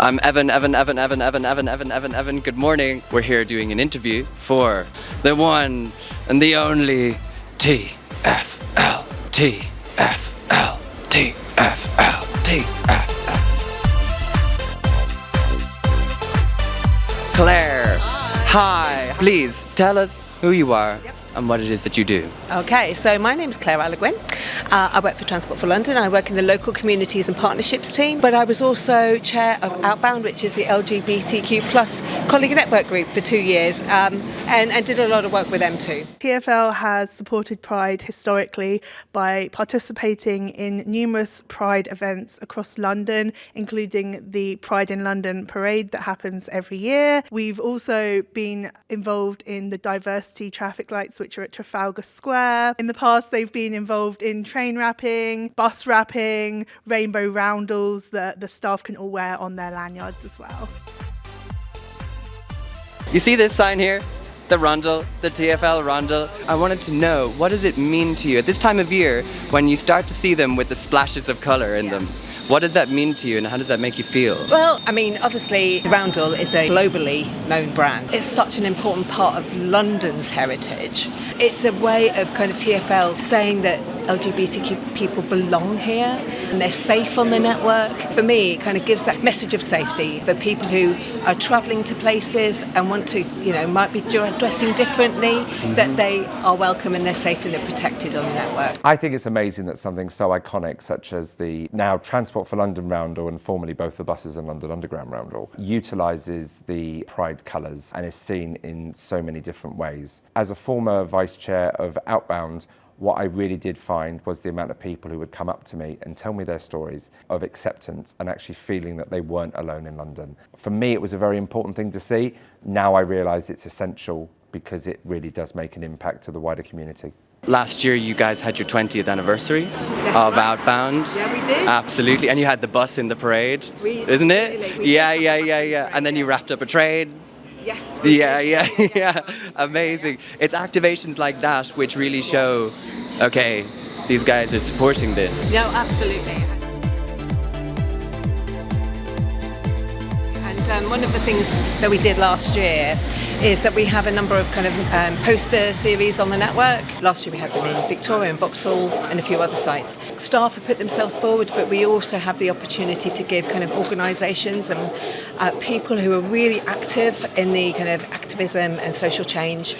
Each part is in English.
I'm Evan. Good morning. We're here doing an interview for the one and the only TfL. Claire, hi. Please tell us who you are and what it is that you do. Okay, so my name is Claire Allegwin. I work for Transport for London. I work in the local communities and partnerships team, but I was also chair of OUTBound, which is the LGBTQ plus colleague network group for 2 years, and did a lot of work with them too. TfL has supported Pride historically by participating in numerous Pride events across London, including the Pride in London parade that happens every year. We've also been involved in the diversity traffic lights, which are at Trafalgar Square. In the past, they've been involved in train wrapping, bus wrapping, Rainbow Roundels that the staff can all wear on their lanyards as well. You see this sign here? The Roundel, the TfL Roundel. I wanted to know, what does it mean to you at this time of year when you start to see them with the splashes of colour in them? What does that mean to you and how does that make you feel? Well, I mean, obviously, Roundel is a globally known brand. It's such an important part of London's heritage. It's a way of kind of TfL saying that LGBTQ people belong here and they're safe on the network. For me, it kind of gives that message of safety for people who are travelling to places and want to, might be dressing differently, that they are welcome and they're safe and they're protected on the network. I think it's amazing that something so iconic such as the now Transport for London Roundel and formerly both the buses and London Underground Roundel utilises the Pride colours and is seen in so many different ways. As a former vice chair of OUTBound, what I really did find was the amount of people who would come up to me and tell me their stories of acceptance and actually feeling that they weren't alone in London. For me, it was a very important thing to see. Now I realise it's essential because it really does make an impact to the wider community. Last year you guys had your 20th anniversary of OUTBound. Yeah, we did. Absolutely, and you had the bus in the parade, isn't it? Yeah. And then you wrapped up a train. Yes. Yeah. Amazing. It's activations like that which really show, okay, these guys are supporting this. No, absolutely. And one of the things that we did last year is that we have a number of kind of poster series on the network. Last year we had them in Victoria and Vauxhall and a few other sites. Staff have put themselves forward, but we also have the opportunity to give kind of organisations and people who are really active in the kind of activism and social change,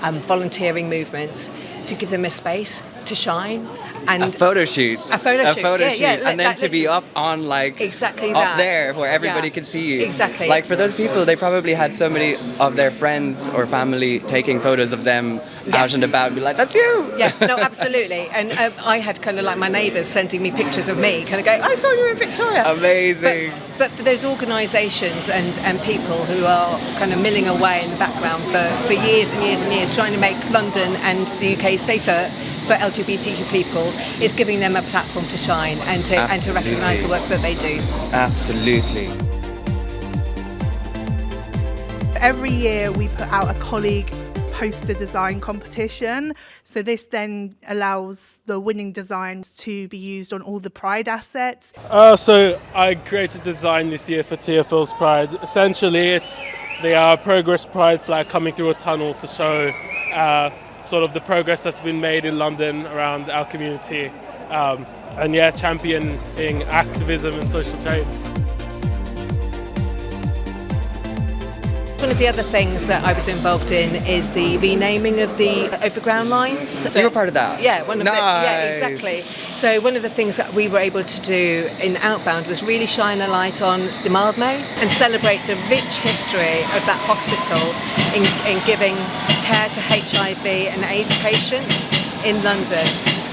volunteering movements, to give them a space to shine. And a photo shoot. Yeah, and then to be up on exactly up there where everybody can see you. Exactly. Like for those people, they probably had so many of their friends or family taking photos of them out and about and be like, that's you! Yeah, no, absolutely. And I had kind of like my neighbours sending me pictures of me, kind of going, I saw you in Victoria. Amazing. But for those organisations and people who are kind of milling away in the background for years and years and years, trying to make London and the UK safer for LGBTQ people, is giving them a platform to shine and to recognise the work that they do. Absolutely. Every year we put out a colleague poster design competition. So this then allows the winning designs to be used on all the Pride assets. So I created the design this year for TfL's Pride. Essentially it's the Progress Pride flag coming through a tunnel to show sort of the progress that's been made in London around our community, and championing activism and social change. One of the other things that I was involved in is the renaming of the overground lines. So you were part of that? Yeah, Nice. Exactly. So one of the things that we were able to do in OUTBound was really shine a light on the Mildmay and celebrate the rich history of that hospital in giving care to HIV and AIDS patients in London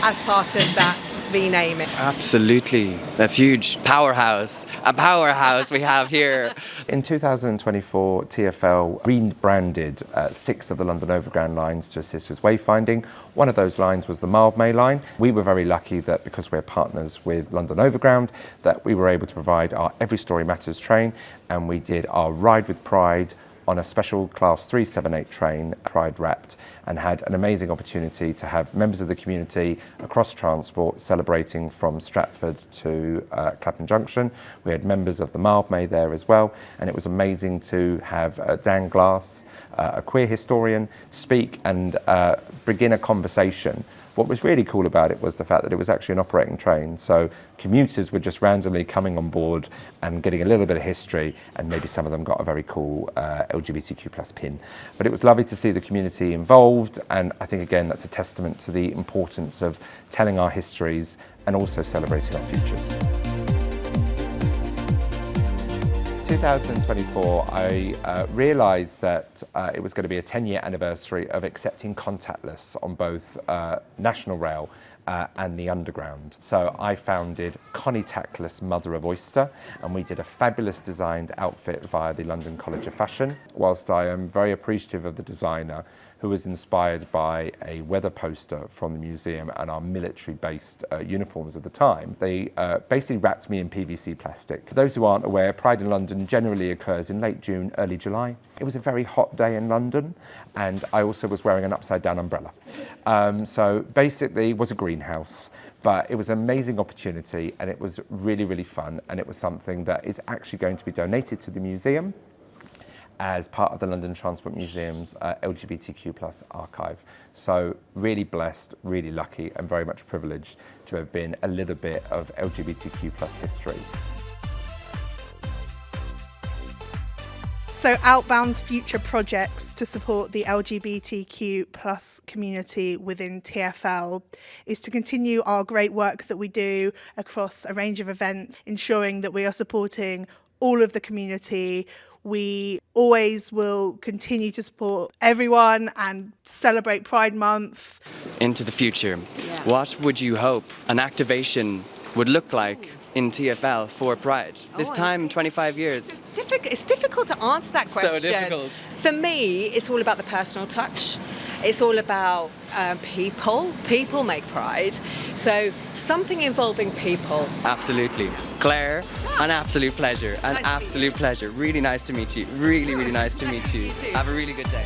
as part of that renaming. Absolutely. That's huge. A powerhouse we have here. In 2024, TfL rebranded 6 of the London Overground lines to assist with wayfinding. One of those lines was the Mildmay line. We were very lucky that because we're partners with London Overground, that we were able to provide our Every Story Matters train, and we did our Ride with Pride on a special Class 378 train, Pride wrapped, and had an amazing opportunity to have members of the community across transport celebrating from Stratford to Clapham Junction. We had members of the Mildmay there as well, and it was amazing to have Dan Glass, a queer historian, speak and begin a conversation. What was really cool about it was the fact that it was actually an operating train, so commuters were just randomly coming on board and getting a little bit of history, and maybe some of them got a very cool LGBTQ+ pin. But it was lovely to see the community involved, and I think again that's a testament to the importance of telling our histories and also celebrating our futures. 2024, I realised that it was going to be a 10-year anniversary of accepting Contactless on both National Rail and the Underground. So I founded Connie Tactless, Mother of Oyster, and we did a fabulous designed outfit via the London College of Fashion. Whilst I am very appreciative of the designer, who was inspired by a weather poster from the museum and our military-based uniforms at the time. They basically wrapped me in PVC plastic. For those who aren't aware, Pride in London generally occurs in late June, early July. It was a very hot day in London, and I also was wearing an upside-down umbrella. So basically it was a greenhouse, but it was an amazing opportunity, and it was really, really fun, and it was something that is actually going to be donated to the museum as part of the London Transport Museum's LGBTQ+ archive. So really blessed, really lucky, and very much privileged to have been a little bit of LGBTQ+ history. So OUTBound's future projects to support the LGBTQ+ community within TfL is to continue our great work that we do across a range of events, ensuring that we are supporting all of the community. We always will continue to support everyone and celebrate Pride Month. Into the future, what would you hope an activation would look like in TfL for Pride? This time, 25 years. It's difficult to answer that question. So difficult. For me, it's all about the personal touch. It's all about people. People make Pride. So something involving people. Absolutely. Claire, an absolute pleasure. An Nice to meet absolute pleasure. Really nice to meet you. Really, really nice to meet you. You too. Have a really good day.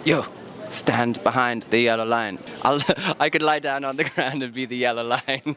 Yo, stand behind the yellow line. I could lie down on the ground and be the yellow line.